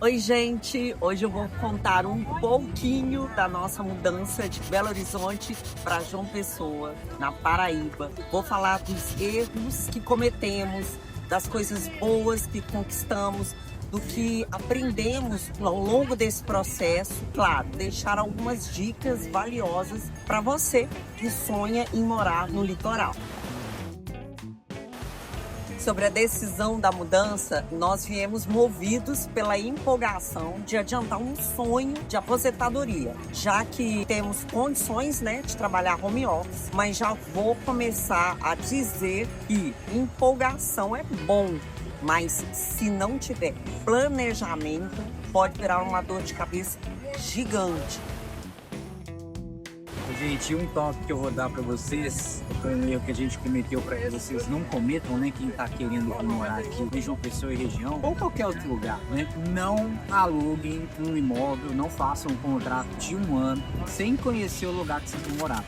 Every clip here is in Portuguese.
Oi, gente! Hoje eu vou contar um pouquinho da nossa mudança de Belo Horizonte para João Pessoa, na Paraíba. Vou falar dos erros que cometemos, das coisas boas que conquistamos, do que aprendemos ao longo desse processo. Claro, deixar algumas dicas valiosas para você que sonha em morar no litoral. Sobre a decisão da mudança, nós viemos movidos pela empolgação de adiantar um sonho de aposentadoria, já que temos condições, de trabalhar home office, mas já vou começar a dizer que empolgação é bom, mas se não tiver planejamento, pode virar uma dor de cabeça gigante. Gente, um toque que eu vou dar para vocês, foi um erro que a gente cometeu para que vocês não cometam, quem tá querendo vir morar aqui em João Pessoa e região, ou qualquer outro lugar, não aluguem um imóvel, não façam um contrato de 1 ano sem conhecer o lugar que vocês vão morar.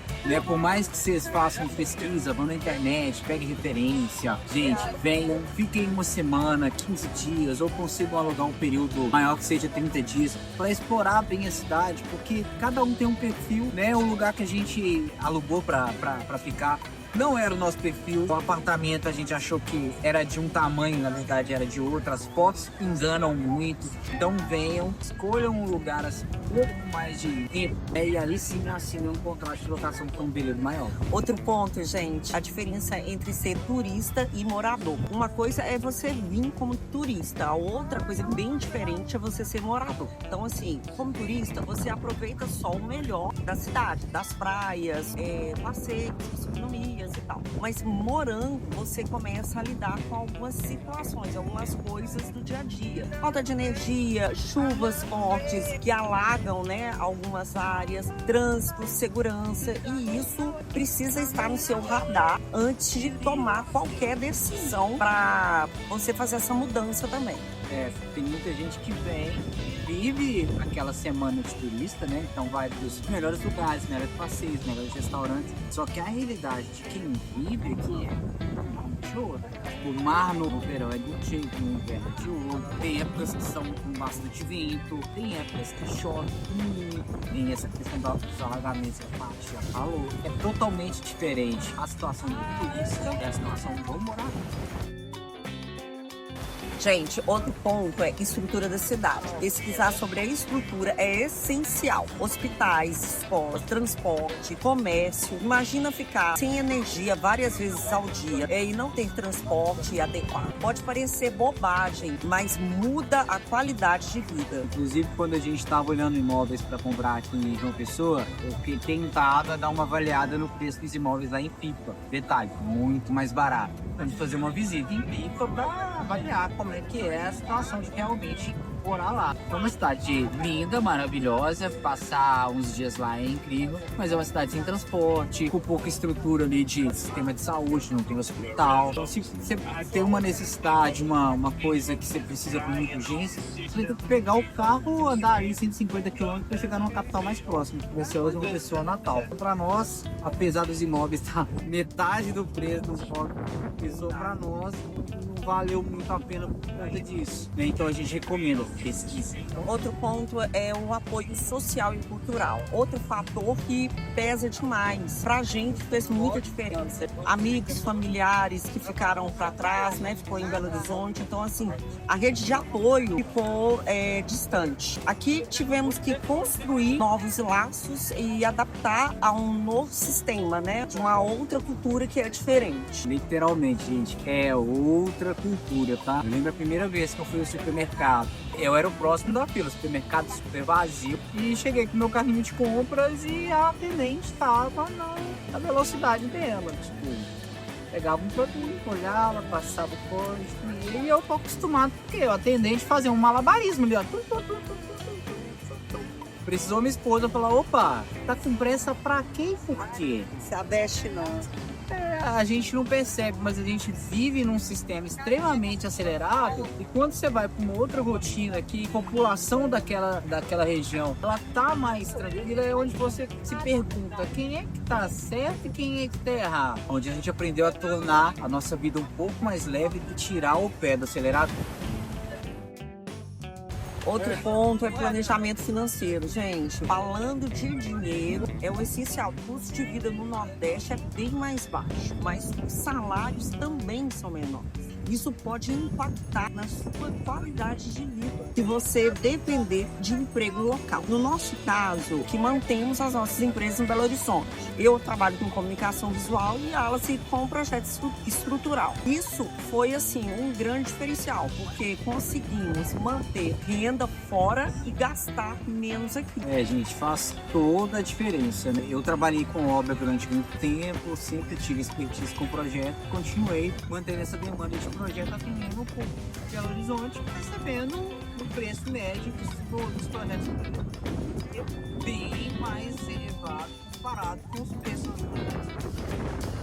Por mais que vocês façam pesquisa, vão na internet, peguem referência, gente, venham, fiquem 1 semana, 15 dias, ou consigam alugar um período maior que seja 30 dias, para explorar bem a cidade, porque cada um tem um perfil, o lugar que a gente alugou para ficar não era o nosso perfil. O apartamento a gente achou que era de um tamanho, na verdade era de outro. As fotos enganam muito. Então venham, escolham um lugar assim, um pouco mais de tempo, e ali sim assinam um contrato de locação com um período maior. Outro ponto, gente, a diferença entre ser turista e morador. Uma coisa é você vir como turista, a outra coisa bem diferente é você ser morador. Então, assim, como turista, você aproveita só o melhor da cidade, das praias, passeios, gastronomia e tal. Mas morando, você começa a lidar com algumas situações, algumas coisas do dia a dia. Falta de energia, chuvas fortes que alagam, algumas áreas, trânsito, segurança, e isso precisa estar no seu radar antes de tomar qualquer decisão para você fazer essa mudança também. Tem muita gente que vem, vive aquela semana de turista, então vai para os melhores lugares, melhores passeios, melhores restaurantes. Só que a realidade de quem vive aqui é outra. O mar no verão é de um jeito, no inverno é de outro. Tem épocas que são com bastante vento, tem épocas que chove muito, tem essa questão dos alagamentos que a parte já falou. É totalmente diferente a situação do turista e a situação do morador. Gente, outro ponto é estrutura da cidade. Pesquisar sobre a estrutura é essencial. Hospitais, escolas, transporte, comércio. Imagina ficar sem energia várias vezes ao dia e não ter transporte adequado. Pode parecer bobagem, mas muda a qualidade de vida. Inclusive, quando a gente estava olhando imóveis para comprar aqui em João Pessoa, eu fiquei tentado a dar uma avaliada no preço dos imóveis lá em Pipa. Detalhe, muito mais barato. Vamos fazer uma visita em Pipa para avaliar como é que é a situação de realmente morar lá. É uma cidade linda, maravilhosa, passar uns dias lá é incrível, mas é uma cidade sem transporte, com pouca estrutura ali de sistema de saúde, não tem hospital. Então, se você tem uma necessidade, uma coisa que você precisa com muita urgência, você tem que pegar o carro, andar ali 150 km para chegar numa capital mais próxima, que vai ser hoje uma pessoa Natal. Para nós, apesar dos imóveis estar metade do preço do pessoa, para nós não valeu muito a pena por conta disso. Então a gente recomenda pesquisa. Outro ponto é o apoio social e cultural. Outro fator que pesa demais. Pra gente fez muita diferença. Amigos, familiares que ficaram para trás, ficou em Belo Horizonte. Então, assim, a rede de apoio ficou distante. Aqui tivemos que construir novos laços e adaptar a um novo sistema, de uma outra cultura que é diferente. Literalmente, gente, é outra cultura, tá? Eu lembro a primeira vez que eu fui ao supermercado. Eu era o próximo da fila, supermercado super vazio. E cheguei com meu carrinho de compras e a atendente estava na velocidade dela. Pegava um produto, olhava, passava o código. E eu tô acostumado, porque o atendente fazia um malabarismo ali, ó. Precisou minha esposa falar: opa, tá com pressa pra quê e por quê? Se aveste não. A gente não percebe, mas a gente vive num sistema extremamente acelerado, e quando você vai para uma outra rotina que a população daquela região ela tá mais tranquila, é onde você se pergunta quem é que tá certo e quem é que tá errado. Onde a gente aprendeu a tornar a nossa vida um pouco mais leve e tirar o pé do acelerador. Outro ponto é planejamento financeiro, gente. Falando de dinheiro, é o essencial. O custo de vida no Nordeste é bem mais baixo, mas os salários também são menores. Isso pode impactar na sua qualidade de vida, se você depender de emprego local. No nosso caso, que mantemos as nossas empresas em Belo Horizonte. Eu trabalho com comunicação visual e a Alice com projeto estrutural. Isso foi, assim, um grande diferencial, porque conseguimos manter renda fora e gastar menos aqui. Gente, faz toda a diferença, né? Eu trabalhei com obra durante muito tempo, sempre tive expertise com projeto, continuei mantendo essa demanda de projeto atendendo um pouco de Belo Horizonte, recebendo o preço médio dos projetos bem mais elevado comparado com os preços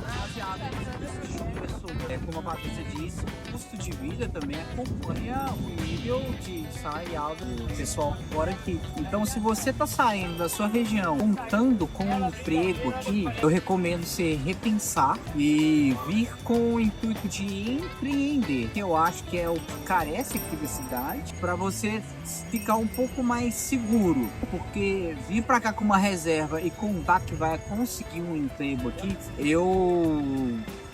baseados nos custos de pessoa. Como a Patrícia disse, o custo de vida também acompanha o nível de salário alto do pessoal que mora aqui. Então, se você está saindo da sua região contando com um emprego aqui, eu recomendo você repensar e vir com o intuito de empreender, que eu acho que é o que carece aqui da cidade, para você ficar um pouco mais seguro, porque vir para cá com uma reserva e contar que vai conseguir um emprego aqui, eu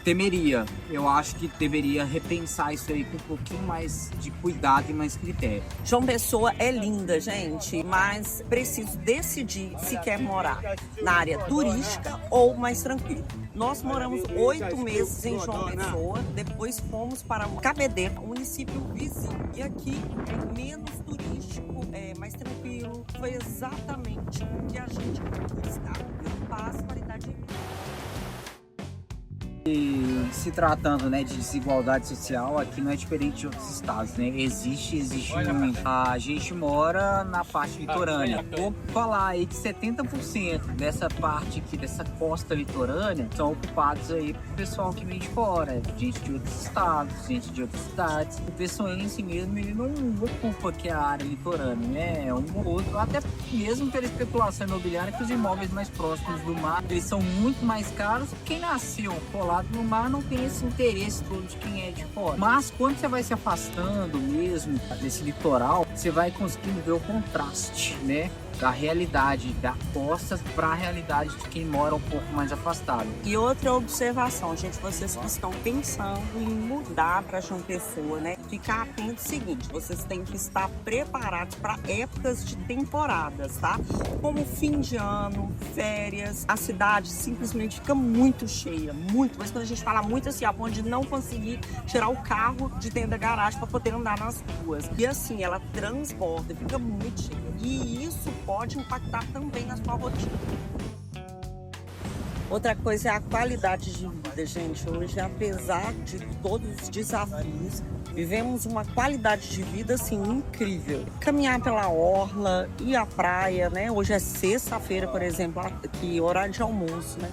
temeria. Eu acho que deveria repensar isso aí com um pouquinho mais de cuidado e mais critério. João Pessoa é linda, gente, mas preciso decidir se quer morar na área turística ou mais tranquilo. Nós moramos 8 meses em João Pessoa, depois fomos para Cabedelo, um município vizinho. E aqui é menos turístico, é mais tranquilo. Foi exatamente o que a gente buscava. Paz, qualidade de vida. E se tratando, né, de desigualdade social, aqui não é diferente de outros estados, né? Existe muito. A gente mora na parte litorânea. Vou falar aí que 70% dessa parte aqui, dessa costa litorânea, são ocupados aí por pessoal que vem de fora, gente de outros estados, gente de outras cidades. O pessoense mesmo, ele não ocupa aqui a área litorânea, né? É um ou outro, até mesmo pela especulação imobiliária, que os imóveis mais próximos do mar, eles são muito mais caros. Quem nasceu colado no mar não tem esse interesse todo de quem é de fora. Mas quando você vai se afastando mesmo desse litoral, você vai conseguindo ver o contraste, né? Da realidade da costa para a realidade de quem mora um pouco mais afastado. E outra observação, gente, vocês que estão pensando em mudar para João Pessoa, né? Ficar atento ao seguinte, vocês têm que estar preparados para épocas de temporadas, tá? Como fim de ano, férias, a cidade simplesmente fica muito cheia, muito. Mas quando a gente fala muito assim, a ponto de não conseguir tirar o carro de dentro da garagem para poder andar nas ruas. E assim, ela transborda, fica muito cheia. E isso pode impactar também na sua rotina. Outra coisa é a qualidade de vida, gente. Hoje, apesar de todos os desafios, vivemos uma qualidade de vida, assim, incrível. Caminhar pela orla, ir à praia, né? Hoje é sexta-feira, por exemplo, aqui, horário de almoço, né?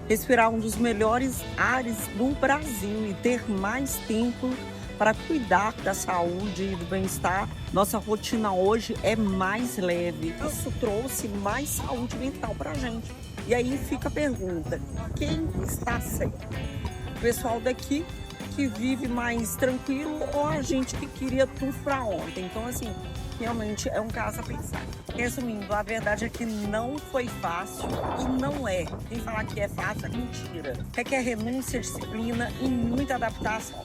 Respirar um dos melhores ares do Brasil e ter mais tempo para cuidar da saúde e do bem-estar. Nossa rotina hoje é mais leve. Isso trouxe mais saúde mental para a gente. E aí fica a pergunta, quem está certo? O pessoal daqui que vive mais tranquilo ou a gente que queria tudo para ontem? Então, assim, realmente é um caso a pensar. Resumindo, a verdade é que não foi fácil e não é. Quem falar que é fácil é mentira. Requer renúncia, disciplina e muita adaptação.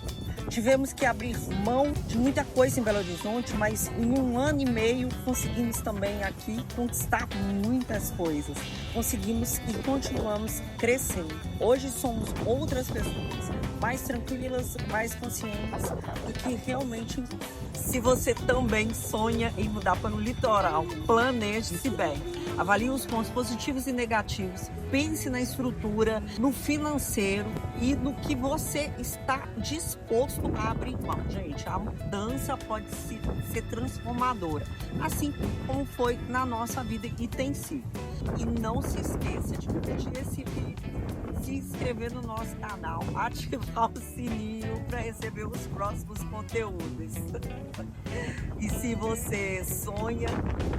Tivemos que abrir mão de muita coisa em Belo Horizonte, mas em 1 ano e meio conseguimos também aqui conquistar muitas coisas. Conseguimos e continuamos crescendo. Hoje somos outras pessoas, mais tranquilas, mais conscientes do que realmente. Se você também sonha em mudar para o litoral, planeje-se bem. Avalie os pontos positivos e negativos, pense na estrutura, no financeiro e no que você está disposto a abrir mão. Gente, a mudança pode ser transformadora, assim como foi na nossa vida e tem sido. E não se esqueça de curtir esse vídeo, se inscrever no nosso canal, ativar o sininho para receber os próximos conteúdos. E se você sonha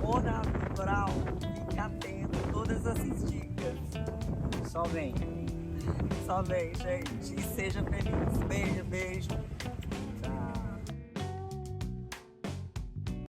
morar no litoral, fique atento a todas essas dicas. Só vem. Só vem, gente. E seja feliz. Beijo, beijo.